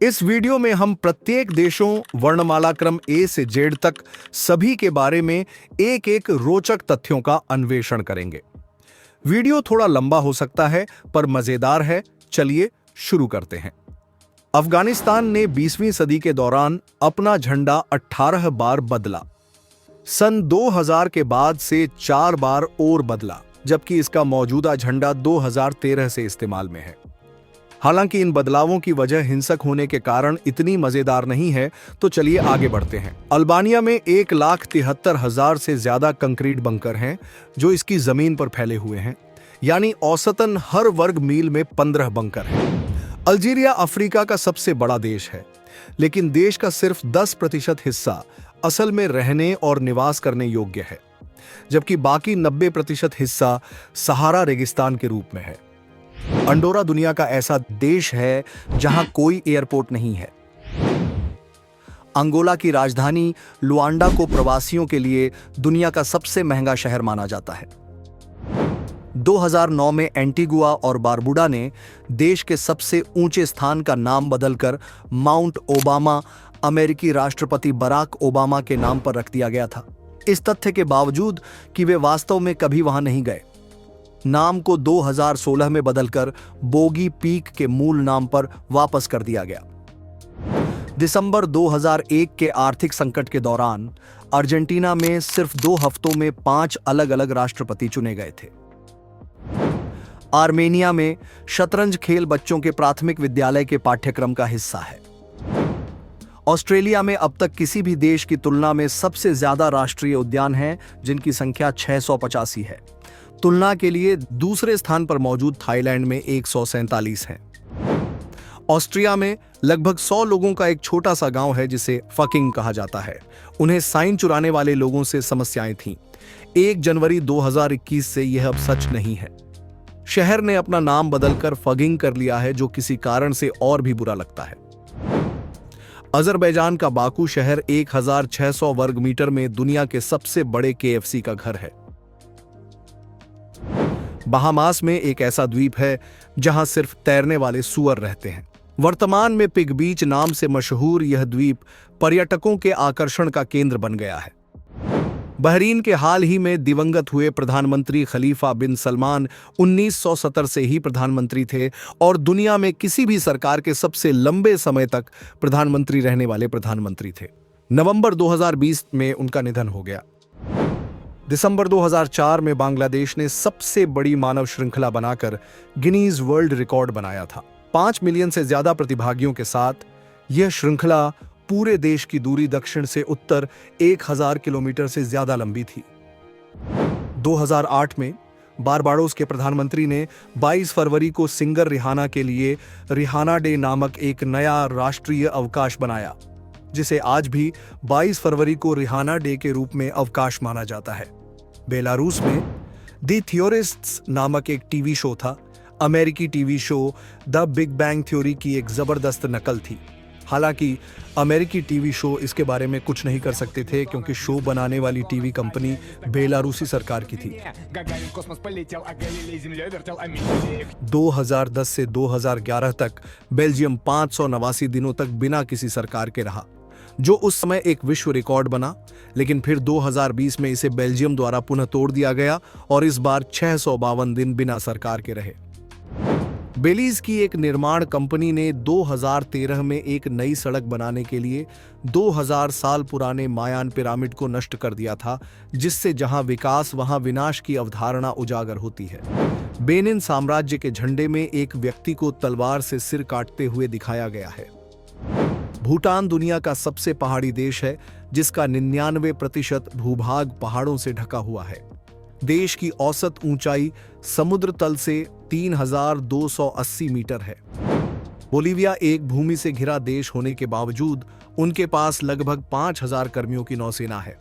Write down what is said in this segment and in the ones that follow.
इस वीडियो में हम प्रत्येक देशों वर्णमाला क्रम ए से जेड तक सभी के बारे में एक एक रोचक तथ्यों का अन्वेषण करेंगे। वीडियो थोड़ा लंबा हो सकता है पर मजेदार है। चलिए शुरू करते हैं। अफगानिस्तान ने 20वीं सदी के दौरान अपना झंडा 18 बार बदला। सन 2000 के बाद से 4 बार और बदला, जबकि इसका मौजूदा झंडा 2013 से इस्तेमाल में है। हालांकि इन बदलावों की वजह हिंसक होने के कारण इतनी मजेदार नहीं है, तो चलिए आगे बढ़ते हैं। अल्बानिया में 1,73,000 से ज्यादा कंक्रीट बंकर हैं जो इसकी जमीन पर फैले हुए हैं, यानी औसतन हर वर्ग मील में 15 बंकर हैं। अल्जीरिया अफ्रीका का सबसे बड़ा देश है, लेकिन देश का सिर्फ 10% हिस्सा असल में रहने और निवास करने योग्य है, जबकि बाकी 90% हिस्सा सहारा रेगिस्तान के रूप में है। अंडोरा दुनिया का ऐसा देश है जहां कोई एयरपोर्ट नहीं है। अंगोला की राजधानी लुआंडा को प्रवासियों के लिए दुनिया का सबसे महंगा शहर माना जाता है। 2009 में एंटीगुआ और बारबुडा ने देश के सबसे ऊंचे स्थान का नाम बदलकर माउंट ओबामा अमेरिकी राष्ट्रपति बराक ओबामा के नाम पर रख दिया गया था, इस तथ्य के बावजूद कि वे वास्तव में कभी वहां नहीं गए। नाम को 2016 में बदलकर बोगी पीक के मूल नाम पर वापस कर दिया गया। दिसंबर 2001 के आर्थिक संकट के दौरान अर्जेंटीना में सिर्फ 2 हफ्तों में 5 अलग-अलग राष्ट्रपति चुने गए थे। आर्मेनिया में शतरंज खेल बच्चों के प्राथमिक विद्यालय के पाठ्यक्रम का हिस्सा है। ऑस्ट्रेलिया में अब तक किसी भी देश की तुलना में सबसे ज्यादा राष्ट्रीय उद्यान हैं, जिनकी संख्या 685 है। तुलना के लिए दूसरे स्थान पर मौजूद थाईलैंड में 147 हैं। ऑस्ट्रिया में लगभग 100 लोगों का एक छोटा सा गांव है जिसे फकिंग कहा जाता है। उन्हें साइन चुराने वाले लोगों से समस्याएं थीं। 1 जनवरी 2021 से यह अब सच नहीं है। शहर ने अपना नाम बदलकर फगिंग कर लिया है, जो किसी कारण से और भी बुरा लगता है। अजरबैजान का बाकू शहर 1600 वर्ग मीटर में दुनिया के सबसे बड़े KFC का घर है। बहामास में एक ऐसा द्वीप है जहां सिर्फ तैरने वाले सूअर रहते हैं। वर्तमान में पिग बीच नाम से मशहूर यह द्वीप पर्यटकों के आकर्षण का केंद्र बन गया है। बहरीन के हाल ही में दिवंगत हुए प्रधानमंत्री खलीफा बिन सलमान 1970 से ही प्रधानमंत्री थे और दुनिया में किसी भी सरकार के सबसे लंबे समय तक प्रधानमंत्री रहने वाले प्रधानमंत्री थे। नवंबर 2020 में उनका निधन हो गया। दिसंबर 2004 में बांग्लादेश ने सबसे बड़ी मानव श्रृंखला बनाकर गिनीज वर्ल्ड रिकॉर्ड बनाया था। 5 मिलियन से ज्यादा प्रतिभागियों के साथ यह श्रृंखला पूरे देश की दूरी दक्षिण से उत्तर 1000 किलोमीटर से ज्यादा लंबी थी। 2008 में बारबाडोस के प्रधानमंत्री ने 22 फरवरी को सिंगर रिहाना के लिए रिहाना डे नामक एक नया राष्ट्रीय अवकाश बनाया, जिसे आज भी 22 फरवरी को रिहाना डे के रूप में अवकाश माना जाता है। बेलारूस में द थियोरिस्ट्स नामक एक टीवी शो था। अमेरिकी TV show the big bang theory की एक जबरदस्त नकल थी। हालांकि अमेरिकी टीवी शो इसके बारे में कुछ नहीं कर सकते थे, क्योंकि शो बनाने वाली टीवी कंपनी बेलारूसी सरकार की थी। 2010 से 2011 तक बेल्जियम 589 दिनों तक बिना किसी सरकार के रहा, जो उस समय एक विश्व रिकॉर्ड बना। लेकिन फिर 2020 में इसे बेल्जियम द्वारा पुनः तोड़ दिया गया और इस बार 652 दिन बिना सरकार के रहे। बेलीज की एक निर्माण कंपनी ने 2013 में एक नई सड़क बनाने के लिए 2000 साल पुराने मायान पिरामिड को नष्ट कर दिया था, जिससे जहां विकास वहां विनाश की अवधारणा उजागर होती है। बेनिन साम्राज्य के झंडे में एक व्यक्ति को तलवार से सिर काटते हुए दिखाया गया है। भूटान दुनिया का सबसे पहाड़ी देश है, जिसका 99% भूभाग पहाड़ों से ढका हुआ है। देश की औसत ऊंचाई समुद्र तल से 3280 मीटर है। बोलीविया एक भूमि से घिरा देश होने के बावजूद उनके पास लगभग 5000 कर्मियों की नौसेना है।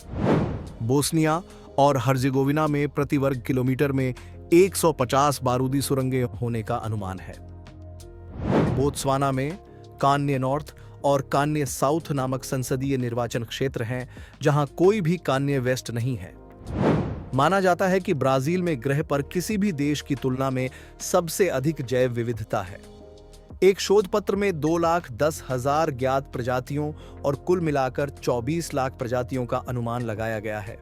बोस्निया और हर्जेगोविना में प्रति वर्ग किलोमीटर में 150 बारूदी सुरंगें होने का अनुमान है। बोत्सवाना में कान्य नॉर्थ और कान्य साउथ नामक संसदीय निर्वाचन क्षेत्र हैं, जहां कोई भी कान्य वेस्ट नहीं है। माना जाता है कि ब्राजील में ग्रह पर किसी भी देश की तुलना में सबसे अधिक जैव विविधता है। एक शोध पत्र में 2,10,000 ज्ञात प्रजातियों और कुल मिलाकर 24 लाख प्रजातियों का अनुमान लगाया गया है।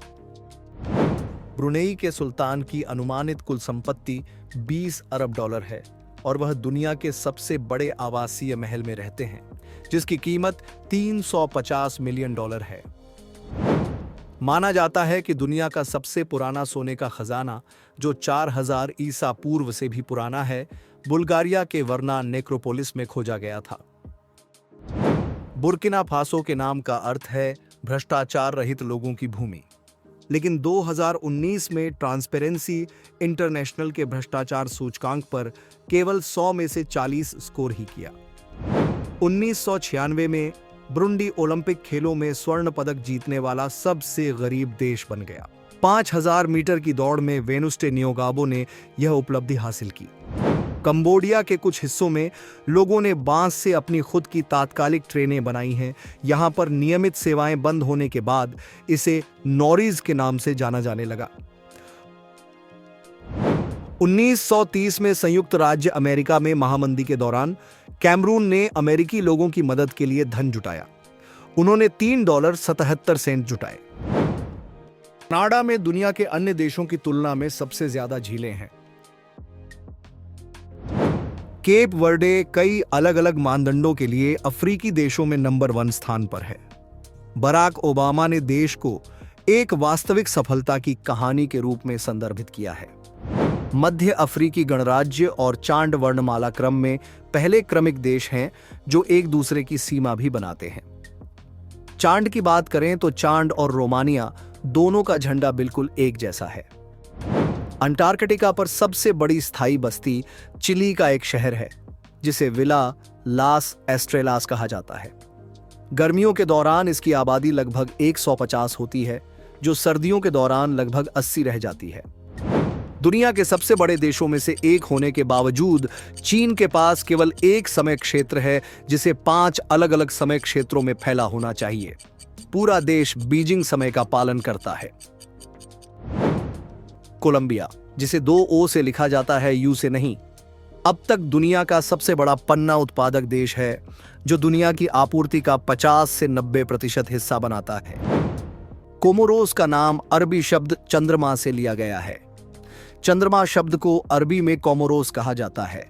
ब्रुनेई के सुल्तान की अनुमानित कुल संपत्ति $20 अरब है और वह दुनिया के सबसे बड़े आवासीय महल में रहते हैं, जिसकी कीमत $350 मिलियन है। माना जाता है कि दुनिया का सबसे पुराना सोने का खजाना, जो 4000 ईसा पूर्व से भी पुराना है, बुल्गारिया के वर्ना नेक्रोपोलिस में खोजा गया था। बुर्किना फासो के नाम का अर्थ है भ्रष्टाचार रहित लोगों की भूमि, लेकिन 2019 में ट्रांसपेरेंसी इंटरनेशनल के भ्रष्टाचार सूचकांक पर केवल 100 में से 40 स्कोर ही किया। 1996 में ब्रुंडी ओलंपिक खेलों में स्वर्ण पदक जीतने वाला सबसे गरीब देश बन गया। 5000 मीटर की दौड़ में वेनुस्टे न्योगाबो ने यह उपलब्धि हासिल की। कंबोडिया के कुछ हिस्सों में लोगों ने बांस से अपनी खुद की तात्कालिक ट्रेनें बनाई हैं। यहां पर नियमित सेवाएं बंद होने के बाद इसे नॉरीज के नाम से जाना जाने लगा। 1930 में संयुक्त राज्य अमेरिका में महामंदी के दौरान कैमरून ने अमेरिकी लोगों की मदद के लिए धन जुटाया। उन्होंने $3.77 जुटाए। कनाडा में दुनिया के अन्य देशों की तुलना में सबसे ज्यादा झीलें हैं। केप वर्डे कई अलग अलग मानदंडों के लिए अफ्रीकी देशों में नंबर 1 स्थान पर है। बराक ओबामा ने देश को एक वास्तविक सफलता की कहानी के रूप में संदर्भित किया है। मध्य अफ्रीकी गणराज्य और चांड वर्णमाला क्रम में पहले क्रमिक देश हैं जो एक दूसरे की सीमा भी बनाते हैं। चांड की बात करें तो चांड और रोमानिया दोनों का झंडा बिल्कुल एक जैसा है। अंटार्कटिका पर सबसे बड़ी स्थायी बस्ती चिली का एक शहर है, जिसे विला लास एस्ट्रेलास कहा जाता है। गर्मियों के दौरान इसकी आबादी लगभग 150 होती है, जो सर्दियों के दौरान लगभग 80 रह जाती है। दुनिया के सबसे बड़े देशों में से एक होने के बावजूद चीन के पास केवल एक समय क्षेत्र है, जिसे 5 अलग अलग समय क्षेत्रों में फैला होना चाहिए। पूरा देश बीजिंग समय का पालन करता है। कोलंबिया, जिसे 2 ओ से लिखा जाता है, यू से नहीं, अब तक दुनिया का सबसे बड़ा पन्ना उत्पादक देश है, जो दुनिया की आपूर्ति का 50 से 90% हिस्सा बनाता है। कोमोरोस का नाम अरबी शब्द चंद्रमा से लिया गया है। चंद्रमा शब्द को अरबी में कोमोरोस कहा जाता है।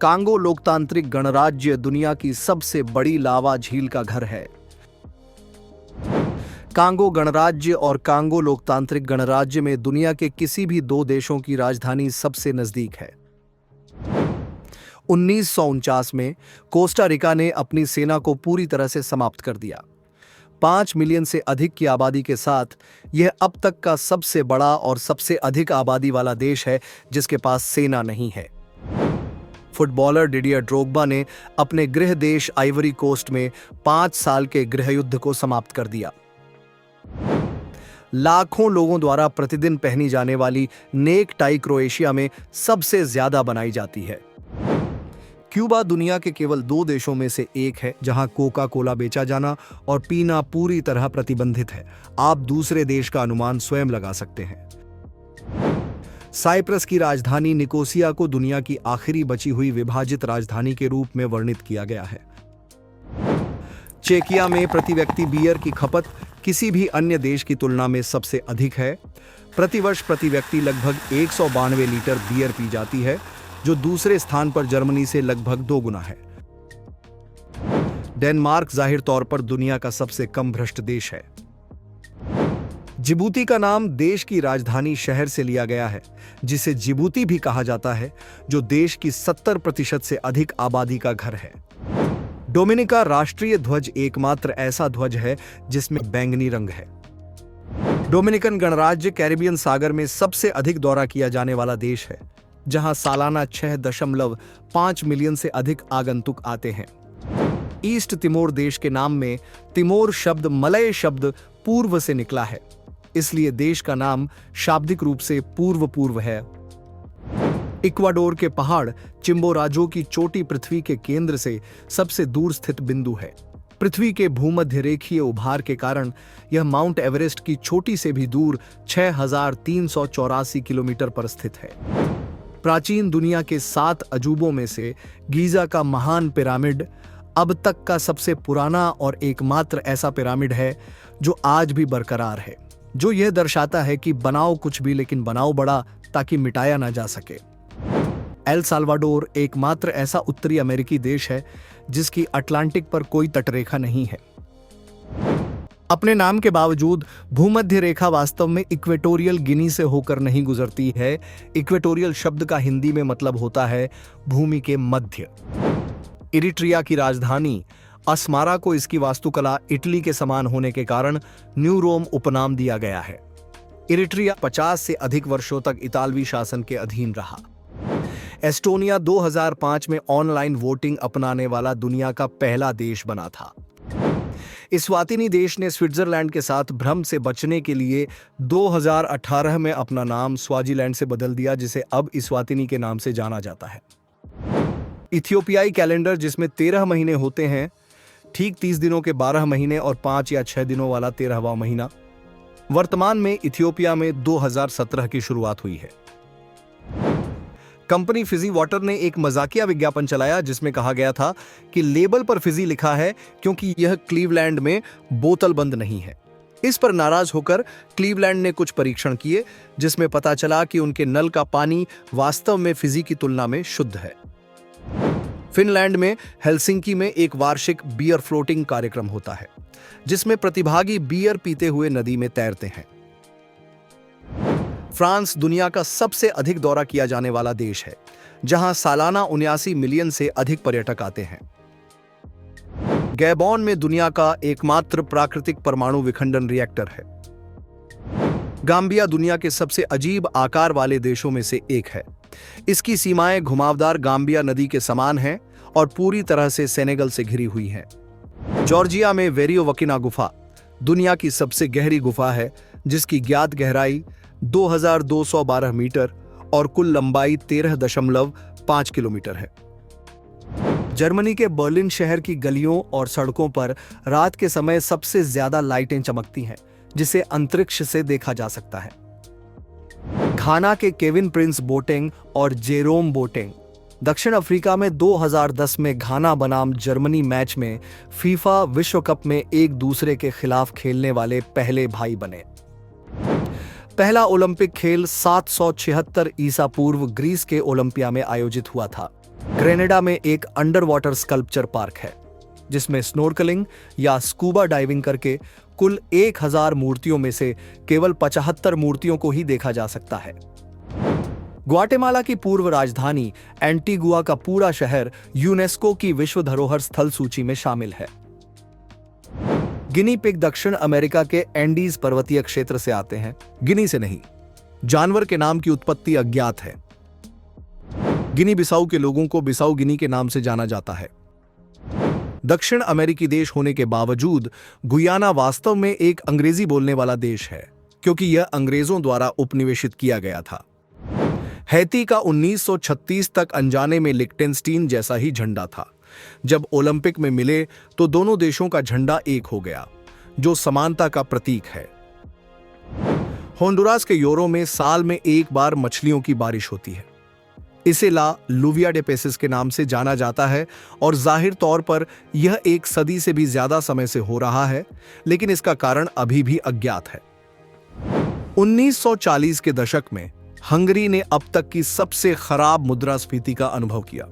कांगो लोकतांत्रिक गणराज्य दुनिया की सबसे बड़ी लावा झील का घर है। कांगो गणराज्य और कांगो लोकतांत्रिक गणराज्य में दुनिया के किसी भी 2 देशों की राजधानी सबसे नजदीक है। 1949 में कोस्टा रिका ने अपनी सेना को पूरी तरह से समाप्त कर दिया। 5 मिलियन से अधिक की आबादी के साथ यह अब तक का सबसे बड़ा और सबसे अधिक आबादी वाला देश है जिसके पास सेना नहीं है। फुटबॉलर डिडियर ड्रोग्बा ने अपने गृह देश आइवरी कोस्ट में 5 साल के गृहयुद्ध को समाप्त कर दिया। लाखों लोगों द्वारा प्रतिदिन पहनी जाने वाली नेक टाई क्रोएशिया में सबसे ज्यादा बनाई जाती है। क्यूबा दुनिया के केवल 2 देशों में से एक है जहां कोका कोला बेचा जाना और पीना पूरी तरह प्रतिबंधित है। आप दूसरे देश का अनुमान स्वयं लगा सकते हैं। साइप्रस की राजधानी निकोसिया को दुनिया की आखिरी बची हुई विभाजित राजधानी के रूप में वर्णित किया गया है। चेकिया में प्रति व्यक्ति बियर की खपत किसी भी अन्य देश की तुलना में सबसे अधिक है। प्रतिवर्ष प्रति व्यक्ति लगभग 192 लीटर बियर पी जाती है, जो दूसरे स्थान पर जर्मनी से लगभग 2 गुना है। डेनमार्क जाहिर तौर पर दुनिया का सबसे कम भ्रष्ट देश है। जिबूती का नाम देश की राजधानी शहर से लिया गया है, जिसे जिबूती भी कहा जाता है, जो देश की 70% से अधिक आबादी का घर है। डोमिनिका राष्ट्रीय ध्वज एकमात्र ऐसा ध्वज है जिसमें बैंगनी रंग है। डोमिनिकन गणराज्य कैरिबियन सागर में सबसे अधिक दौरा किया जाने वाला देश है, जहां सालाना 6.5 मिलियन से अधिक आगंतुक आते हैं। ईस्ट तिमोर देश के नाम में तिमोर शब्द मलय शब्द पूर्व से निकला है, इसलिए देश का नाम शाब्दिक रूप से पूर्व पूर्व है। इक्वाडोर के पहाड़ चिम्बोराजो की चोटी पृथ्वी के केंद्र से सबसे दूर स्थित बिंदु है। पृथ्वी के भूमध्य रेखीय उभार के कारण यह माउंट एवरेस्ट की चोटी से भी दूर 6,384 किलोमीटर पर स्थित है। प्राचीन दुनिया के 7 अजूबों में से गीजा का महान पिरामिड अब तक का सबसे पुराना और एकमात्र ऐसा पिरामिड है जो आज भी बरकरार है, जो यह दर्शाता है कि बनाओ कुछ भी लेकिन बनाओ बड़ा, ताकि मिटाया ना जा सके। एल साल्वाडोर एकमात्र ऐसा उत्तरी अमेरिकी देश है जिसकी अटलांटिक पर कोई तटरेखा नहीं है। अपने नाम के बावजूद भूमध्य रेखा वास्तव में इक्वेटोरियल गिनी से होकर नहीं गुजरती है। इक्वेटोरियल शब्द का हिंदी में मतलब होता है भूमि के मध्य। इरिट्रिया की राजधानी अस्मारा को इसकी वास्तुकला इटली के समान होने के कारण न्यू रोम उपनाम दिया गया है। इरिट्रिया 50 से अधिक वर्षों तक इतालवी शासन के अधीन रहा। एस्टोनिया 2005 में ऑनलाइन वोटिंग अपनाने वाला दुनिया का पहला देश बना था। इस्वातिनी देश ने स्विट्जरलैंड के साथ भ्रम से बचने के लिए 2018 में अपना नाम स्वाजीलैंड से बदल दिया, जिसे अब इस्वातिनी के नाम से जाना जाता है। इथियोपियाई कैलेंडर, जिसमें 13 महीने होते हैं, ठीक 30 दिनों के 12 महीने और 5 या 6 दिनों वाला 13वां महीना, वर्तमान में इथियोपिया में 2017 की शुरुआत हुई है। कंपनी फिजी वाटर ने एक मजाकिया विज्ञापन चलाया जिसमें कहा गया था कि लेबल पर फिजी लिखा है क्योंकि यह क्लीवलैंड में बोतल बंद नहीं है। इस पर नाराज होकर क्लीवलैंड ने कुछ परीक्षण किए जिसमें पता चला कि उनके नल का पानी वास्तव में फिजी की तुलना में शुद्ध है। फिनलैंड में हेलसिंकी में एक वार्षिक बियर फ्लोटिंग कार्यक्रम होता है जिसमें प्रतिभागी बियर पीते हुए नदी में तैरते हैं। फ्रांस दुनिया का सबसे अधिक दौरा किया जाने वाला देश है, जहां सालाना 79 मिलियन से अधिक पर्यटक आते हैं। गैबोन में दुनिया का एकमात्र प्राकृतिक परमाणु विखंडन रिएक्टर है। गाम्बिया दुनिया के सबसे अजीब आकार वाले देशों में से एक है। इसकी सीमाएं घुमावदार गाम्बिया नदी के समान हैं और पूरी तरह से सेनेगल से घिरी हुई हैं। जॉर्जिया में वेरियोवकिना गुफा दुनिया की सबसे गहरी गुफा है, जिसकी ज्ञात गहराई 2212 मीटर और कुल लंबाई 13.5 किलोमीटर है। जर्मनी के बर्लिन शहर की गलियों और सड़कों पर रात के समय सबसे ज्यादा लाइटें चमकती हैं, जिसे अंतरिक्ष से देखा जा सकता है। घाना के केविन प्रिंस बोटेंग और जेरोम बोटेंग दक्षिण अफ्रीका में 2010 में घाना बनाम जर्मनी मैच में फीफा विश्व कप में एक दूसरे के खिलाफ खेलने वाले पहले भाई बने। पहला ओलंपिक खेल 776 ईसा पूर्व ग्रीस के ओलंपिया में आयोजित हुआ था। ग्रेनेडा में एक अंडर वाटर स्कल्पचर पार्क है जिसमें स्नोर्कलिंग या स्कूबा डाइविंग करके कुल 1000 मूर्तियों में से केवल 75 मूर्तियों को ही देखा जा सकता है। ग्वाटेमाला की पूर्व राजधानी एंटीगुआ का पूरा शहर यूनेस्को की विश्व धरोहर स्थल सूची में शामिल है। गिनी पिग दक्षिण अमेरिका के एंडीज पर्वतीय क्षेत्र से आते हैं। गिनी से नहीं, जानवर के नाम की उत्पत्ति अज्ञात है। गिनी बिसाऊ के लोगों को बिसाऊ गिनी के नाम से जाना जाता है। दक्षिण अमेरिकी देश होने के बावजूद गुयाना वास्तव में एक अंग्रेजी बोलने वाला देश है, क्योंकि यह अंग्रेजों द्वारा उपनिवेशित किया गया था। हैती का 1936 तक अनजाने में लिक्टेनस्टीन जैसा ही झंडा था। जब ओलंपिक में मिले तो दोनों देशों का झंडा एक हो गया, जो समानता का प्रतीक है। होंडुरास के योरो में साल में एक बार मछलियों की बारिश होती है। इसे ला लुविया डे पेसिस के नाम से जाना जाता है और जाहिर तौर पर यह एक सदी से भी ज्यादा समय से हो रहा है, लेकिन इसका कारण अभी भी अज्ञात है। 1940 के दशक में हंगरी ने अब तक की सबसे खराब मुद्रास्फीति का अनुभव किया।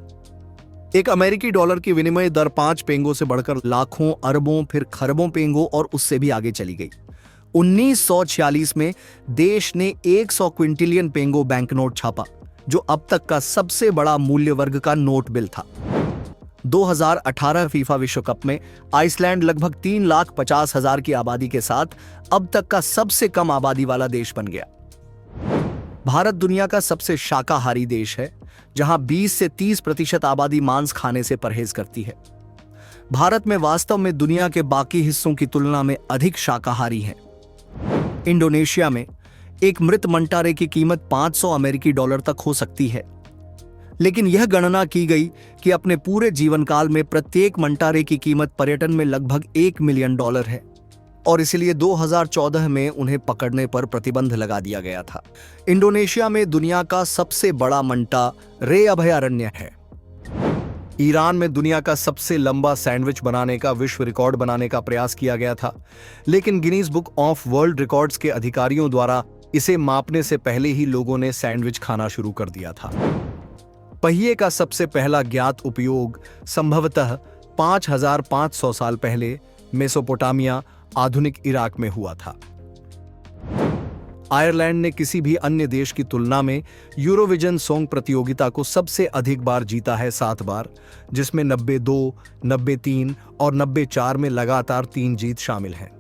एक अमेरिकी डॉलर की विनिमय दर 5 पेंगो से बढ़कर लाखों, अरबों, फिर खरबों पेंगो और उससे भी आगे चली गई। 1946 में देश ने 100 क्विंटिलियन पेंगो बैंकनोट छापा, जो अब तक का सबसे बड़ा मूल्य वर्ग का नोट बिल था। 2018 फीफा विश्व कप में आइसलैंड लगभग 3,50,000 की आबादी के साथ अब तक का सबसे कम आबादी वाला देश बन गया। भारत दुनिया का सबसे शाकाहारी देश है, जहां 20 से 30% आबादी मांस खाने से परहेज करती है। भारत में वास्तव में दुनिया के बाकी हिस्सों की तुलना में अधिक शाकाहारी हैं। इंडोनेशिया में एक मृत मंटारे की कीमत 500 अमेरिकी डॉलर तक हो सकती है, लेकिन यह गणना की गई कि अपने पूरे जीवन काल में प्रत्येक मंटारे की कीमत पर्यटन में लगभग $1 मिलियन है। और इसलिए 2014 में उन्हें पकड़ने पर प्रतिबंध लगा दिया गया था। इंडोनेशिया में दुनिया का सबसे बड़ा मंटा रे अभयारण्य है। ईरान में दुनिया का सबसे लंबा सैंडविच बनाने का विश्व रिकॉर्ड बनाने का प्रयास किया गया था, लेकिन Guinness book of world records के अधिकारियों द्वारा इसे मापने से पहले ही लोगों ने सैंडविच खाना शुरू कर दिया था। पहिए का सबसे पहला ज्ञात उपयोग संभवतः 5500 साल पहले मेसोपोटामिया, आधुनिक इराक में हुआ था। आयरलैंड ने किसी भी अन्य देश की तुलना में यूरोविजन सॉन्ग प्रतियोगिता को सबसे अधिक बार जीता है, 7 बार, जिसमें 92, 93 और 94 में लगातार 3 जीत शामिल हैं।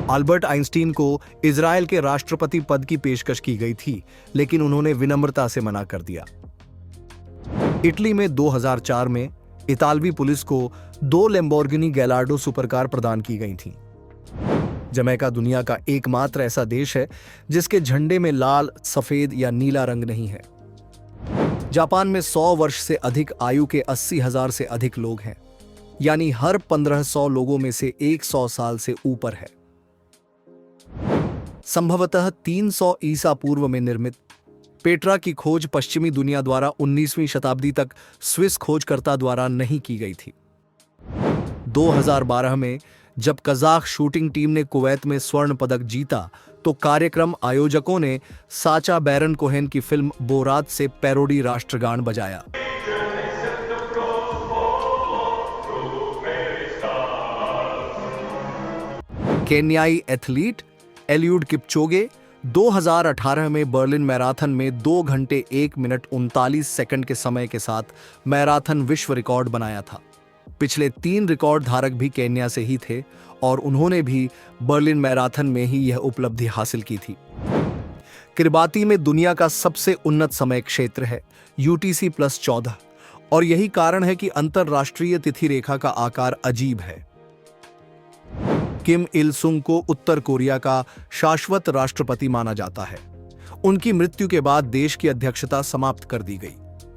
अल्बर्ट आइंस्टीन को इजराइल के राष्ट्रपति पद की पेशकश की गई थी, लेकिन उन्होंने विनम्रता से मना कर दिया। इटली में 2004 में इतालवी पुलिस को 2 लैम्बोर्गिनी गैलार्डो सुपरकार प्रदान की गई थीं। जमैका दुनिया का एकमात्र ऐसा देश है जिसके झंडे में लाल, सफेद या नीला रंग नहीं है। जापान में 100 वर्ष से अधिक आयु के 80,000 से अधिक लोग हैं, यानी हर 1500 लोगों में से 100 साल से ऊपर है। संभवतः 300 ईसा पूर्व में निर्मित पेट्रा की खोज पश्चिमी दुनिया द्वारा 19वीं शताब्दी तक स्विस खोजकर्ता द्वारा नहीं की गई थी। 2012 में जब कजाक शूटिंग टीम ने कुवैत में स्वर्ण पदक जीता, तो कार्यक्रम आयोजकों ने साचा बैरन कोहेन की फिल्म बोरात से पैरोडी राष्ट्रगान बजाया। केन्याई एथलीट एलियूड किपचोगे 2018 में बर्लिन मैराथन में 2 घंटे 1 मिनट 39 सेकंड के समय के साथ मैराथन विश्व रिकॉर्ड बनाया था। पिछले 3 रिकॉर्ड धारक भी केन्या से ही थे और उन्होंने भी बर्लिन मैराथन में ही यह उपलब्धि हासिल की थी। किरबाती में दुनिया का सबसे उन्नत समय क्षेत्र है UTC+14, और यही कारण है कि अंतरराष्ट्रीय तिथि रेखा का आकार अजीब है। किम इल सुंग को उत्तर कोरिया का शाश्वत राष्ट्रपति माना जाता है। उनकी मृत्यु के बाद देश की अध्यक्षता समाप्त कर दी गई।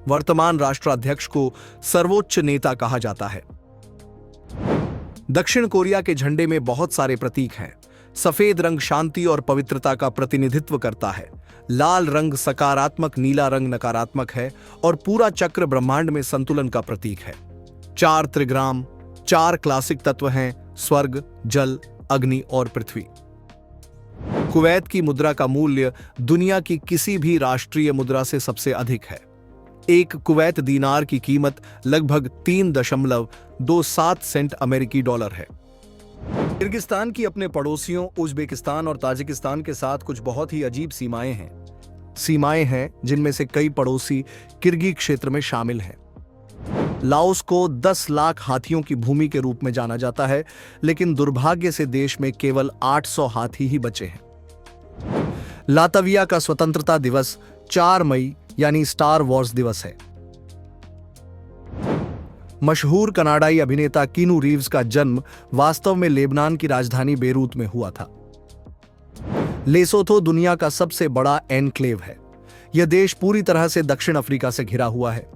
वर्तमान राष्ट्राध्यक्ष को सर्वोच्च नेता कहा जाता है। दक्षिण कोरिया के झंडे में बहुत सारे प्रतीक हैं। सफेद रंग शांति और पवित्रता का प्रतिनिधित्व करता है, लाल रंग सकारात्मक, नीला रंग नकारात्मक है और पूरा चक्र ब्रह्मांड में संतुलन का प्रतीक है। 4 त्रिग्राम, 4 क्लासिक तत्व हैं, स्वर्ग, जल, अग्नि और पृथ्वी। कुवैत की मुद्रा का मूल्य दुनिया की किसी भी राष्ट्रीय मुद्रा से सबसे अधिक है। एक कुवैत दीनार की कीमत लगभग 3.27 सेंट अमेरिकी डॉलर है। किर्गिस्तान की अपने पड़ोसियों उज्बेकिस्तान और ताजिकिस्तान के साथ कुछ बहुत ही अजीब सीमाएं हैं जिनमें से कई पड़ोसी किर्गी क्षेत्र में शामिल हैं। लाओस को 10 लाख हाथियों की भूमि के रूप में जाना जाता है, लेकिन दुर्भाग्य से देश में केवल 800 हाथी ही बचे हैं। लातविया का स्वतंत्रता दिवस 4 मई यानी स्टार वॉर्स दिवस है। मशहूर कनाडाई अभिनेता कीनू रीव्स का जन्म वास्तव में लेबनान की राजधानी बेरूत में हुआ था। लेसोथो दुनिया का सबसे बड़ा एनक्लेव है। यह देश पूरी तरह से दक्षिण अफ्रीका से घिरा हुआ है।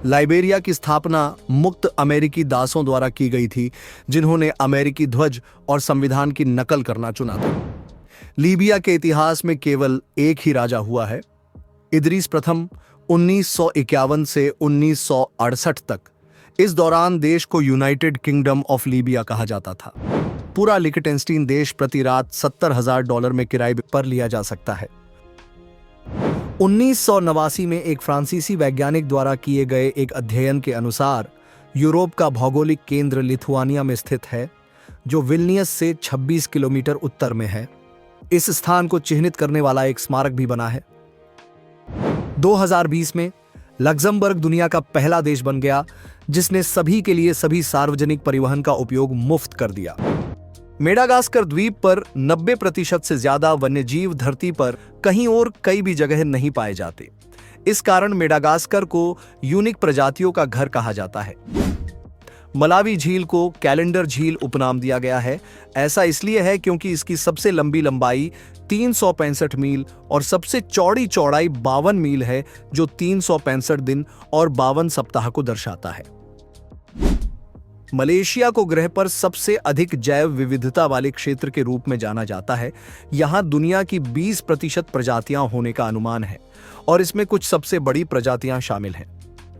लाइबेरिया की स्थापना मुक्त अमेरिकी दासों द्वारा की गई थी, जिन्होंने अमेरिकी ध्वज और संविधान की नकल करना चुना था। लीबिया के इतिहास में केवल एक ही राजा हुआ है, इदरीस प्रथम, 1951 से 1968 तक। इस दौरान देश को यूनाइटेड किंगडम ऑफ लीबिया कहा जाता था। पूरा लिखटेंस्टीन देश प्रति रात $70,000 में किराए पर लिया जा सकता है। 1989 में एक फ्रांसीसी वैज्ञानिक द्वारा किए गए एक अध्ययन के अनुसार यूरोप का भौगोलिक केंद्र लिथुआनिया में स्थित है, जो विल्नियस से 26 किलोमीटर उत्तर में है। इस स्थान को चिह्नित करने वाला एक स्मारक भी बना है। 2020 में लग्जमबर्ग दुनिया का पहला देश बन गया जिसने सभी के लिए सभी सार्वजनिक परिवहन का उपयोग मुफ्त कर दिया। मेडागास्कर द्वीप पर 90% से ज्यादा वन्यजीव धरती पर कहीं और कई भी जगह नहीं पाए जाते। इस कारण मेडागास्कर को यूनिक प्रजातियों का घर कहा जाता है। मलावी झील को कैलेंडर झील उपनाम दिया गया है। ऐसा इसलिए है क्योंकि इसकी सबसे लंबी लंबाई 365 मील और सबसे चौड़ी चौड़ाई 52 मील है, जो 365 दिन और 52 सप्ताह को दर्शाता है। मलेशिया को ग्रह पर सबसे अधिक जैव विविधता वाले क्षेत्र के रूप में जाना जाता है। यहाँ दुनिया की 20% प्रजातियां होने का अनुमान है और इसमें कुछ सबसे बड़ी प्रजातियां शामिल हैं।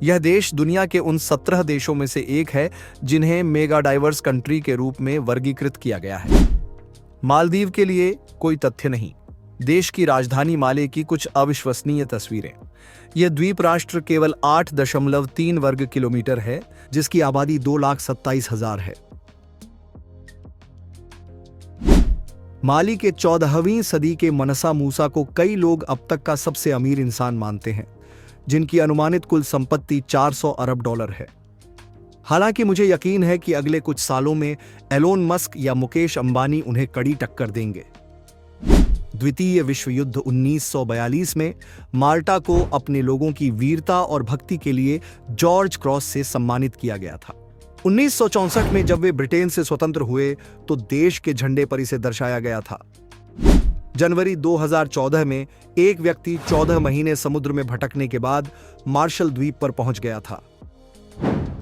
यह देश दुनिया के उन 17 देशों में से एक है जिन्हें मेगा डाइवर्स कंट्री के रूप में वर्गीकृत किया गया है। मालदीव के लिए कोई तथ्य नहीं। देश की राजधानी माले की कुछ अविश्वसनीय तस्वीरें। यह द्वीप राष्ट्र केवल 8.3 वर्ग किलोमीटर है, जिसकी आबादी 2,27,000 है। माली के 14वीं सदी के मनसा मूसा को कई लोग अब तक का सबसे अमीर इंसान मानते हैं, जिनकी अनुमानित कुल संपत्ति $400 अरब है। हालांकि मुझे यकीन है कि अगले कुछ सालों में एलोन मस्क या मुकेश अंबानी उन्हें कड़ी टक्कर देंगे। द्वितीय विश्व युद्ध 1942 में माल्टा को अपने लोगों की वीरता और भक्ति के लिए जॉर्ज क्रॉस से सम्मानित किया गया था। 1964 में जब वे ब्रिटेन से स्वतंत्र हुए तो देश के झंडे पर इसे दर्शाया गया था। जनवरी 2014 में एक व्यक्ति 14 महीने समुद्र में भटकने के बाद मार्शल द्वीप पर पहुंच गया था।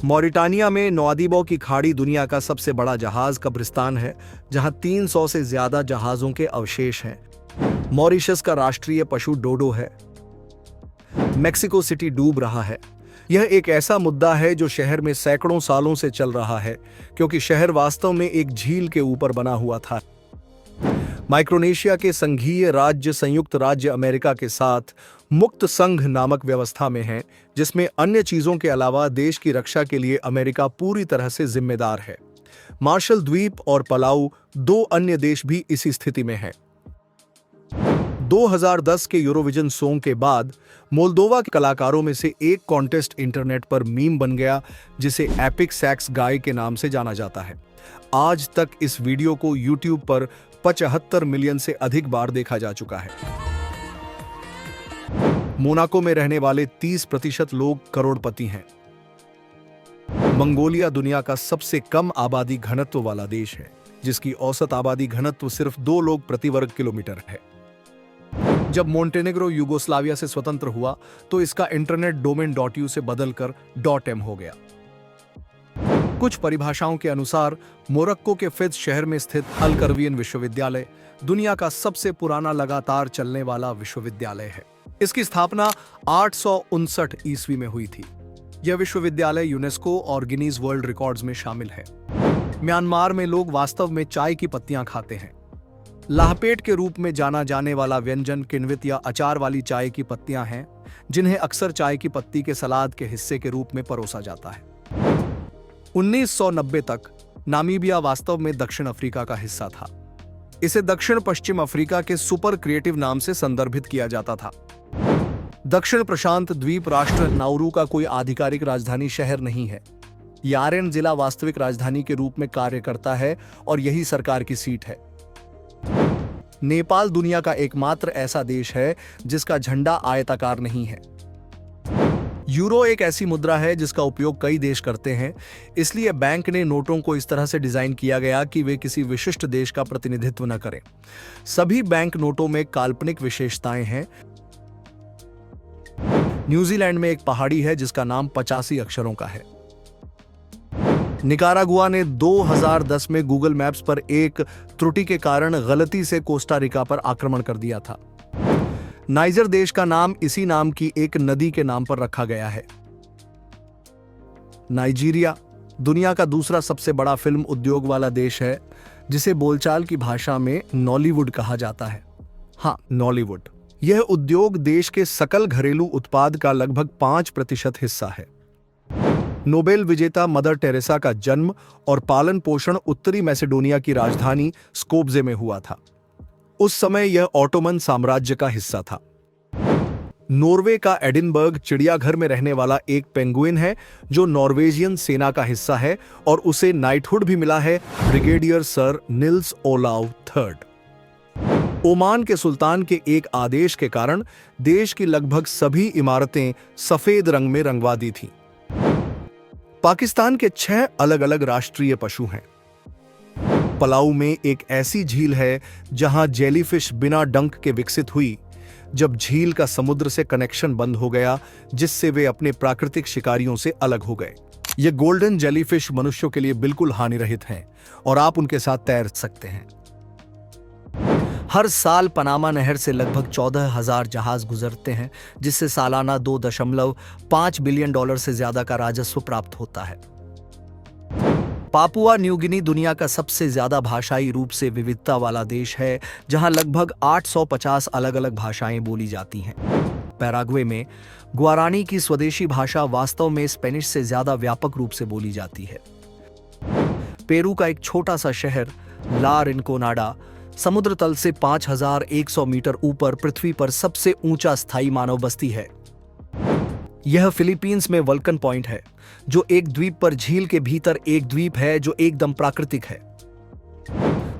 मॉरिटानिया में नोआदिबो की खाड़ी दुनिया का सबसे बड़ा जहाज कब्रिस्तान है, जहां 300 से ज्यादा जहाजों के अवशेष हैं। मॉरिशस का राष्ट्रीय पशु डोडो है। मेक्सिको सिटी डूब रहा है। यह एक ऐसा मुद्दा है जो शहर में सैकड़ों सालों से चल रहा है, क्योंकि शहर वास्तव में एक झील के ऊपर बना हुआ था। माइक्रोनेशिया के संघीय राज्य संयुक्त राज्य अमेरिका के साथ मुक्त संघ नामक व्यवस्था में है, जिसमें अन्य चीजों के अलावा देश की रक्षा के लिए अमेरिका पूरी तरह से जिम्मेदार है। मार्शल द्वीप और पलाऊ 2 अन्य देश भी इसी स्थिति में हैं। 2010 के यूरोविजन सॉन्ग के बाद मोल्दोवा के कलाकारों में से एक कॉन्टेस्ट इंटरनेट पर मीम बन गया, जिसे एपिक सैक्स गाय के नाम से जाना जाता है। आज तक इस वीडियो को यूट्यूब पर 75 मिलियन से अधिक बार देखा जा चुका है। मोनाको में रहने वाले 30% लोग करोड़पति हैं। मंगोलिया दुनिया का सबसे कम आबादी घनत्व वाला देश है, जिसकी औसत आबादी घनत्व सिर्फ 2 लोग प्रति वर्ग किलोमीटर है। जब मोंटेनेग्रो यूगोस्लाविया से स्वतंत्र हुआ तो इसका इंटरनेट डोमेन .u से बदलकर .m हो गया। कुछ परिभाषाओं के अनुसार मोरक्को के फिज शहर में स्थित अल करवियन विश्वविद्यालय दुनिया का सबसे पुराना लगातार चलने वाला विश्वविद्यालय है। इसकी स्थापना 859 ईस्वी में हुई थी। यह विश्वविद्यालय यूनेस्को और गिनीज वर्ल्ड रिकॉर्ड्स में शामिल है। म्यांमार में लोग वास्तव में चाय की पत्तियां खाते हैं। लाहपेट के रूप में जाना जाने वाला व्यंजन किन्वित या अचार वाली चाय की पत्तियां हैं, जिन्हें अक्सर चाय की पत्ती के सलाद के हिस्से के रूप में परोसा जाता है। 1990 तक नामीबिया वास्तव में दक्षिण अफ्रीका का हिस्सा था। इसे दक्षिण पश्चिम अफ्रीका के सुपर क्रिएटिव नाम से संदर्भित किया जाता था। दक्षिण प्रशांत द्वीप राष्ट्र नाउरू का कोई आधिकारिक राजधानी शहर नहीं है। यारेन जिला वास्तविक राजधानी के रूप में कार्य करता है और यही सरकार की सीट है। नेपाल दुनिया का एकमात्र ऐसा देश है जिसका झंडा आयताकार नहीं है। यूरो एक ऐसी मुद्रा है जिसका उपयोग कई देश करते हैं, इसलिए बैंक ने नोटों को इस तरह से डिजाइन किया गया कि वे किसी विशिष्ट देश का प्रतिनिधित्व न करें। सभी बैंक नोटों में काल्पनिक विशेषताएं हैं। न्यूजीलैंड में एक पहाड़ी है जिसका नाम 85 अक्षरों का है। निकारागुआ ने 2010 में गूगल मैप्स पर एक त्रुटि के कारण गलती से कोस्टा रिका पर आक्रमण कर दिया था। नाइजर देश का नाम इसी नाम की एक नदी के नाम पर रखा गया है। नाइजीरिया दुनिया का दूसरा सबसे बड़ा फिल्म उद्योग वाला देश है, जिसे बोलचाल की भाषा में नॉलीवुड कहा जाता है। हाँ, नॉलीवुड। यह उद्योग देश के सकल घरेलू उत्पाद का लगभग 5% हिस्सा है। नोबेल विजेता मदर टेरेसा का जन्म और पालन पोषण उत्तरी मैसेडोनिया की राजधानी स्कोप्जे में हुआ था। उस समय यह ऑटोमन साम्राज्य का हिस्सा था। नॉर्वे का एडिनबर्ग चिड़ियाघर में रहने वाला एक पेंगुइन है जो नॉर्वेजियन सेना का हिस्सा है और उसे नाइटहुड भी मिला है, brigadier sir Nils Olav third. Oman के सुल्तान के एक आदेश के कारण देश की लगभग सभी इमारतें सफेद रंग में रंगवा दी थीं। पाकिस्तान के 6 अलग अलग राष्ट्रीय पशु हैं। पलाऊ में एक ऐसी झील है जहां जेलीफिश बिना डंक के विकसित हुई जब झील का समुद्र से कनेक्शन बंद हो गया, जिससे वे अपने प्राकृतिक शिकारियों से अलग हो गए। ये गोल्डन जेलीफिश मनुष्यों के लिए बिल्कुल हानिरहित हैं और आप उनके साथ तैर सकते हैं। हर साल पनामा नहर से लगभग 14,000 जहाज गुजरते हैं, जिससे सालाना $2.5 बिलियन से ज्यादा का राजस्व प्राप्त होता है। पापुआ न्यू गिनी दुनिया का सबसे ज्यादा भाषाई रूप से विविधता वाला देश है, जहां लगभग 850 अलग-अलग भाषाएं बोली जाती हैं। पैराग्वे में गुआरानी की स्वदेशी भाषा वास्तव में स्पेनिश से ज्यादा व्यापक रूप से बोली जाती है। पेरू का एक छोटा सा शहर ला रिनकोनाडा समुद्र तल से 5,100 मीटर ऊपर पृथ्वी पर सबसे ऊंचा स्थायी मानव बस्ती है। यह फिलीपींस में वल्कन पॉइंट है, जो एक द्वीप पर झील के भीतर एक द्वीप है जो एकदम प्राकृतिक है।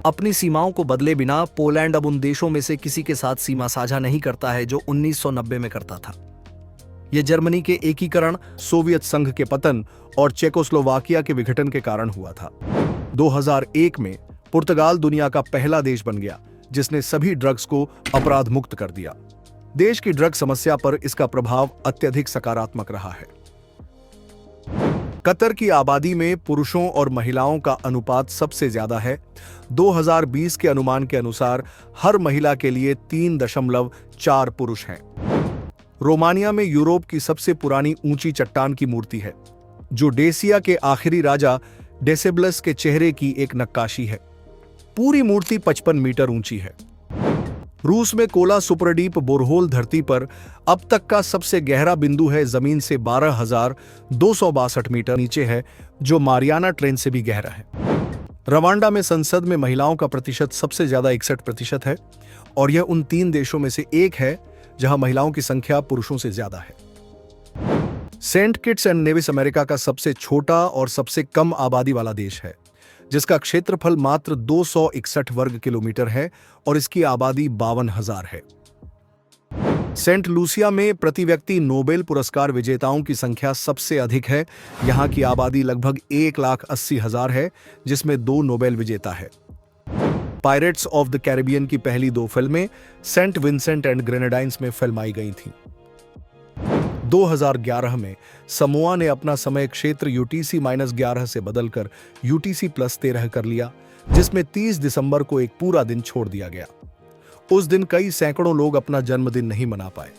अपनी सीमाओं को बदले बिना पोलैंड अब उन देशों में से किसी के साथ सीमा साझा नहीं करता है जो 1990 में करता था। यह जर्मनी के एकीकरण, सोवियत संघ के पतन और चेकोस्लोवाकिया के विघटन के कारण हुआ था। 2001 में पुर्तगाल दुनिया का पहला देश बन गया जिसने सभी ड्रग्स को अपराध मुक्त कर दिया। देश की ड्रग समस्या पर इसका प्रभाव अत्यधिक सकारात्मक रहा है। कतर की आबादी में पुरुषों और महिलाओं का अनुपात सबसे ज्यादा है। 2020 के अनुमान के अनुसार हर महिला के लिए 3.4 पुरुष हैं। रोमानिया में यूरोप की सबसे पुरानी ऊंची चट्टान की मूर्ति है, जो डेसिया के आखिरी राजा डेसेबलस के चेहरे की एक नक्काशी है। पूरी मूर्ति 55 मीटर ऊंची है। रूस में कोला सुपरडीप बोरहोल धरती पर अब तक का सबसे गहरा बिंदु है, जमीन से 12,262 मीटर नीचे है, जो मारियाना ट्रेंच से भी गहरा है। रवांडा में संसद में महिलाओं का प्रतिशत सबसे ज्यादा 61% है और यह उन 3 देशों में से एक है जहां महिलाओं की संख्या पुरुषों से ज्यादा है। Saint Kitts and Nevis America का सबसे छोटा और सबसे कम आबादी वाला देश है, जिसका क्षेत्रफल मात्र 261 वर्ग किलोमीटर है और इसकी आबादी 52,000 है। सेंट लूसिया में प्रति व्यक्ति नोबेल पुरस्कार विजेताओं की संख्या सबसे अधिक है। यहां की आबादी लगभग 1,80,000 है, जिसमें 2 नोबेल विजेता है। पायरेट्स ऑफ द कैरिबियन की पहली 2 फिल्में सेंट विंसेंट एंड ग्रेनेडाइंस में फिल्माई गई थीं। 2011 में समोआ ने अपना समय क्षेत्र UTC-11 से बदलकर UTC+13 कर लिया, जिसमें 30 दिसंबर को एक पूरा दिन छोड़ दिया गया। उस दिन कई सैकड़ों लोग अपना जन्मदिन नहीं मना पाए।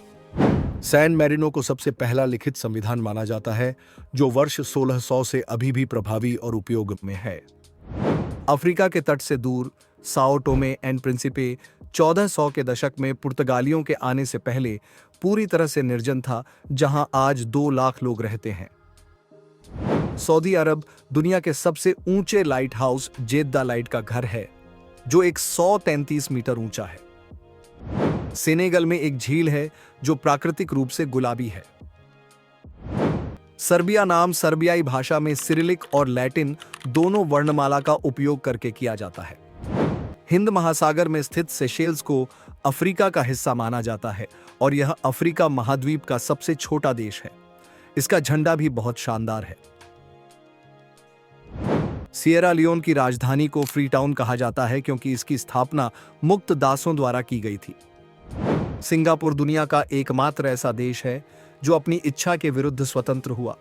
सैन मैरिनो को सबसे पहला लिखित संविधान माना जाता है, जो वर्ष 1600 से अभी भी प्रभावी और उपयोग में है। अफ्रीका के तट से दूर साओ टोमे एंड प्रिंसिपे 1400 के दशक में पुर्तगालियों के आने से पहले पूरी तरह से निर्जन था, जहां आज 2 लाख लोग रहते हैं। सऊदी अरब दुनिया के सबसे ऊंचे लाइट हाउस जेद्दा लाइट का घर है, जो 133 मीटर ऊंचा है। सेनेगल में एक झील है जो प्राकृतिक रूप से गुलाबी है। सर्बिया नाम सर्बियाई भाषा में सिरिलिक और लैटिन दोनों वर्णमाला का उपयोग करके किया जाता है। हिंद महासागर में स्थित सेशेल्स को अफ्रीका का हिस्सा माना जाता है और यह अफ्रीका महाद्वीप का सबसे छोटा देश है। इसका झंडा भी बहुत शानदार है। सिएरा लियोन की राजधानी को फ्रीटाउन कहा जाता है क्योंकि इसकी स्थापना मुक्त दासों द्वारा की गई थी। सिंगापुर दुनिया का एकमात्र ऐसा देश है जो अपनी इच्छा के विरुद्ध स्वतंत्र हुआ।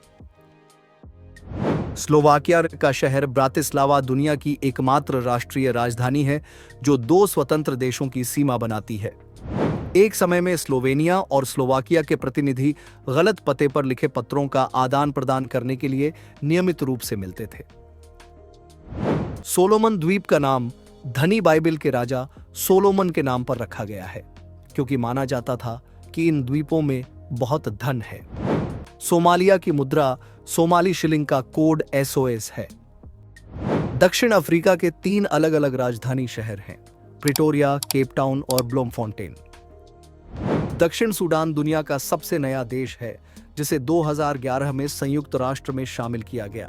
स्लोवाकिया का शहर ब्रातिस्लावा दुनिया की एकमात्र राष्ट्रीय राजधानी है जो 2 स्वतंत्र देशों की सीमा बनाती है। एक समय में स्लोवेनिया और स्लोवाकिया के प्रतिनिधि गलत पते पर लिखे पत्रों का आदान प्रदान करने के लिए नियमित रूप से मिलते थे। सोलोमन द्वीप का नाम धनी बाइबिल के राजा सोलोमन के नाम पर रखा गया है, क्योंकि माना जाता था कि इन द्वीपों में बहुत धन है। सोमालिया की मुद्रा सोमाली शिलिंग का कोड SOS है। दक्षिण अफ्रीका के 3 अलग अलग राजधानी शहर हैं, प्रिटोरिया, केप टाउन और ब्लोमफोंटेन। दक्षिण सूडान दुनिया का सबसे नया देश है, जिसे 2011 में संयुक्त राष्ट्र में शामिल किया गया।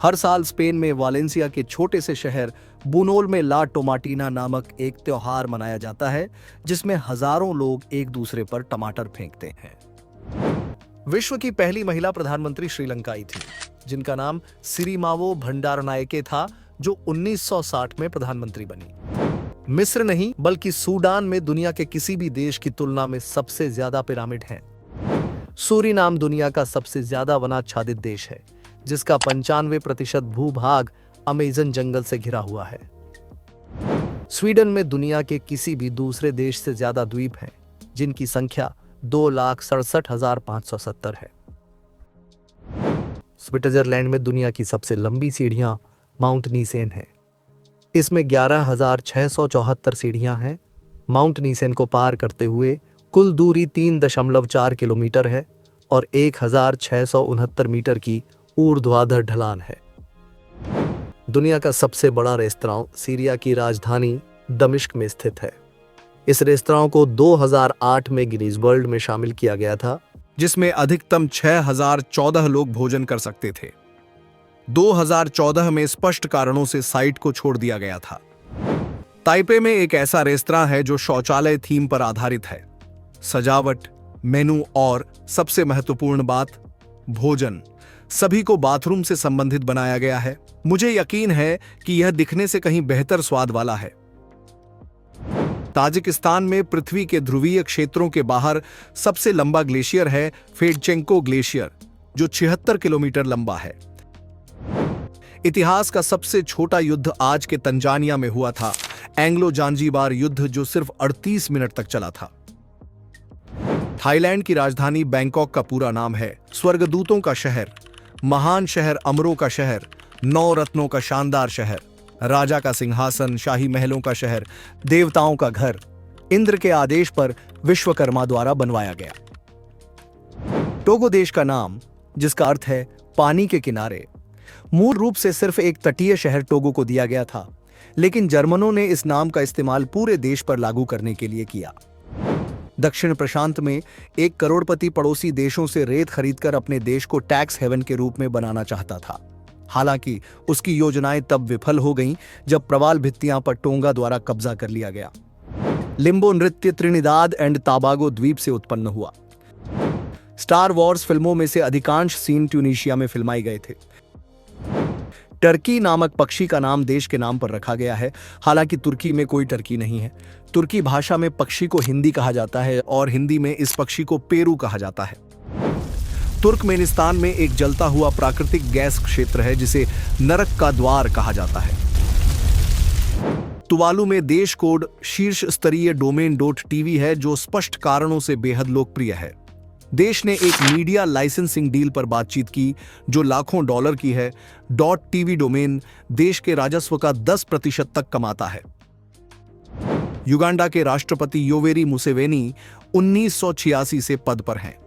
हर साल स्पेन में वालेंसिया के छोटे से शहर बुनोल में ला टोमाटीना नामक एक त्योहार मनाया जाता है, जिसमें हजारों लोग एक दूसरे पर टमाटर फेंकते हैं। विश्व की पहली महिला प्रधानमंत्री श्रीलंकाई थी, जिनका नाम सिरिमावो भंडारनायके था, जो 1960 में प्रधानमंत्री बनी। मिस्र नहीं बल्कि सूडान में दुनिया के किसी भी देश की तुलना में सबसे ज्यादा पिरामिड हैं। सूरीनाम दुनिया का सबसे ज्यादा वनाच्छादित देश है, जिसका 95% भूभाग अमेज़न जंगल से घिरा हुआ है। स्वीडन में दुनिया के किसी भी दूसरे देश से ज्यादा द्वीप हैं, जिनकी संख्या 2,67,570 है। स्विट्जरलैंड में दुनिया की सबसे लंबी सीढ़ियां माउंट नीसेन है। इसमें 11,674 सीढ़ियां हैं। माउंट नीसेन को पार करते हुए कुल दूरी 3.4 किलोमीटर है और 1,669 मीटर की ऊर्ध्वाधर ढलान है। दुनिया का सबसे बड़ा रेस्तरां सीरिया की राजधानी दमिश्क में स्थित है। इस रेस्तरां को 2008 में गिनीज वर्ल्ड में शामिल किया गया था, जिसमें अधिकतम 6,014 लोग भोजन कर सकते थे। 2014 में स्पष्ट कारणों से साइट को छोड़ दिया गया था। ताइपे में एक ऐसा रेस्तरां है जो शौचालय थीम पर आधारित है। सजावट, मेनू और सबसे महत्वपूर्ण बात, भोजन सभी को बाथरूम से संबंधित बनाया गया है। मुझे यकीन है कि यह दिखने से कहीं बेहतर स्वाद वाला है। ताजिकिस्तान में पृथ्वी के ध्रुवीय क्षेत्रों के बाहर सबसे लंबा ग्लेशियर है फेडचेंको ग्लेशियर, जो 76 किलोमीटर लंबा है। इतिहास का सबसे छोटा युद्ध आज के तंजानिया में हुआ था, एंग्लो जांजीबार युद्ध, जो सिर्फ 38 मिनट तक चला था। थाईलैंड की राजधानी बैंकॉक का पूरा नाम है स्वर्गदूतों का शहर, महान शहर, अमरों का शहर, 9 रत्नों का शानदार शहर, राजा का सिंहासन, शाही महलों का शहर, देवताओं का घर, इंद्र के आदेश पर विश्वकर्मा द्वारा बनवाया गया। टोगो देश का नाम, जिसका अर्थ है पानी के किनारे, मूल रूप से सिर्फ एक तटीय शहर टोगो को दिया गया था, लेकिन जर्मनों ने इस नाम का इस्तेमाल पूरे देश पर लागू करने के लिए किया। दक्षिण प्रशांत में एक करोड़पति पड़ोसी देशों से रेत खरीदकर अपने देश को टैक्स हेवन के रूप में बनाना चाहता था। हालांकि उसकी योजनाएं तब विफल हो गईं जब प्रवाल भित्तियां पर टोंगा द्वारा कब्जा कर लिया गया। लिम्बो नृत्य त्रिनिदाद एंड टोबैगो द्वीप से उत्पन्न हुआ। स्टार वॉर्स फिल्मों में से अधिकांश सीन ट्यूनीशिया में फिल्माए गए थे। टर्की नामक पक्षी का नाम देश के नाम पर रखा गया है, हालांकि तुर्की में कोई टर्की नहीं है। तुर्की भाषा में पक्षी को हिंदी कहा जाता है और हिंदी में इस पक्षी को पेरू कहा जाता है। तुर्कमेनिस्तान में एक जलता हुआ प्राकृतिक गैस क्षेत्र है जिसे नरक का द्वार कहा जाता है। तुवालू में देश कोड शीर्ष स्तरीय डोमेन .tv है, जो स्पष्ट कारणों से बेहद लोकप्रिय है। देश ने एक मीडिया लाइसेंसिंग डील पर बातचीत की जो लाखों डॉलर की है। .tv डोमेन देश के राजस्व का 10% तक कमाता है। युगांडा के राष्ट्रपति योवेरी मुसेवेनी 1986 से पद पर हैं।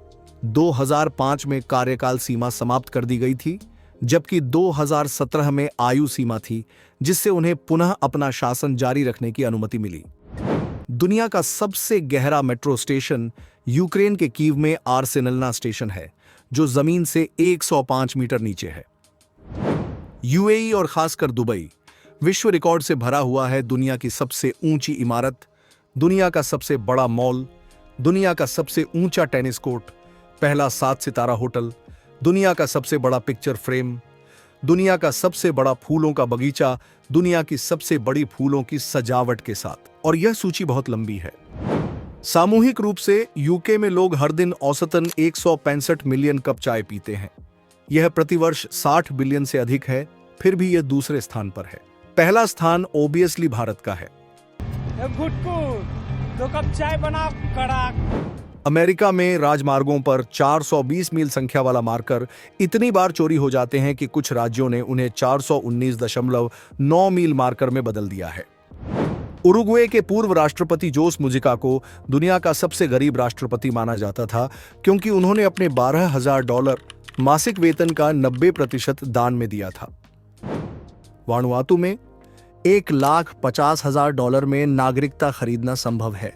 2005 में कार्यकाल सीमा समाप्त कर दी गई थी, जबकि 2017 में आयु सीमा थी, जिससे उन्हें पुनः अपना शासन जारी रखने की अनुमति मिली। दुनिया का सबसे गहरा मेट्रो स्टेशन यूक्रेन के कीव में आर्सेनलना स्टेशन है, जो जमीन से 105 मीटर नीचे है। यूएई और खासकर दुबई विश्व रिकॉर्ड से भरा हुआ है। दुनिया की सबसे ऊंची इमारत, दुनिया का सबसे बड़ा मॉल, दुनिया का सबसे ऊंचा टेनिस कोर्ट, पहला 7 सितारा होटल, दुनिया का सबसे बड़ा पिक्चर फ्रेम, दुनिया का सबसे बड़ा फूलों का बगीचा, दुनिया की सबसे बड़ी फूलों की सजावट के साथ। और यह सूची बहुत लंबी है। सामूहिक रूप से यूके में लोग हर दिन औसतन 165 मिलियन कप चाय पीते हैं। यह प्रतिवर्ष 60 बिलियन से अधिक है, फिर भी यह दूसरे स्थान पर है। पहला स्थान ओबियसली भारत का है। दो कप चाय बना कड़ाक। अमेरिका में राजमार्गों पर 420 मील संख्या वाला मार्कर इतनी बार चोरी हो जाते हैं कि कुछ राज्यों ने उन्हें 419.9 मील मार्कर में बदल दिया है। उरुग्वे के पूर्व राष्ट्रपति जोस मुजिका को दुनिया का सबसे गरीब राष्ट्रपति माना जाता था, क्योंकि उन्होंने अपने $12,000 मासिक वेतन का 90% दान में दिया था। वानुआतू में $1,50,000 में नागरिकता खरीदना संभव है।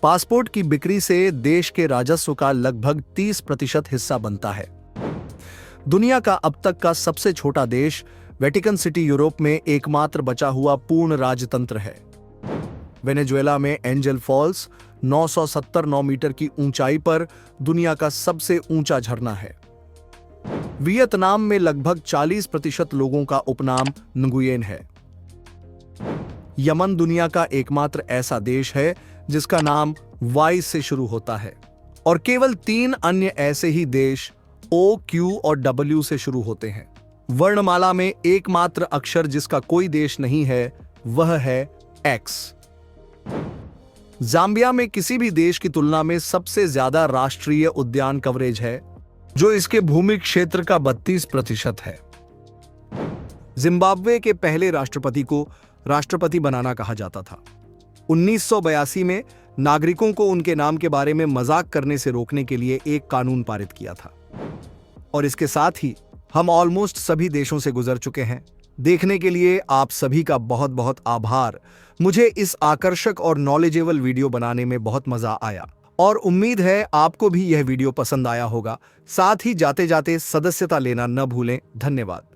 पासपोर्ट की बिक्री से देश के राजस्व का लगभग 30% हिस्सा बनता है। दुनिया का अब तक का सबसे छोटा देश वेटिकन सिटी यूरोप में एकमात्र बचा हुआ पूर्ण राजतंत्र है। वेनेजुएला में एंजल फॉल्स 979 मीटर की ऊंचाई पर दुनिया का सबसे ऊंचा झरना है। वियतनाम में लगभग 40% लोगों का उपनाम न्गुयेन है। यमन दुनिया का एकमात्र ऐसा देश है जिसका नाम वाई से शुरू होता है। और केवल 3 अन्य ऐसे ही देश O, Q और W से शुरू होते हैं। वर्णमाला में एकमात्र अक्षर जिसका कोई देश नहीं है वह है X। जाम्बिया में किसी भी देश की तुलना में सबसे ज्यादा राष्ट्रीय उद्यान कवरेज है, जो इसके भूमि क्षेत्र का 32% है। जिम्बाब्वे के पहले राष्ट्रपति को राष्ट्रपति बनाना कहा जाता था। 1982 में नागरिकों को उनके नाम के बारे में मजाक करने से रोकने के लिए एक कानून पारित किया था। और इसके साथ ही हम ऑलमोस्ट सभी देशों से गुजर चुके हैं। देखने के लिए आप सभी का बहुत बहुत आभार। मुझे इस आकर्षक और नॉलेजेबल वीडियो बनाने में बहुत मजा आया और उम्मीद है आपको भी यह वीडियो पसंद आया होगा। साथ ही जाते जाते सदस्यता लेना न भूलें। धन्यवाद।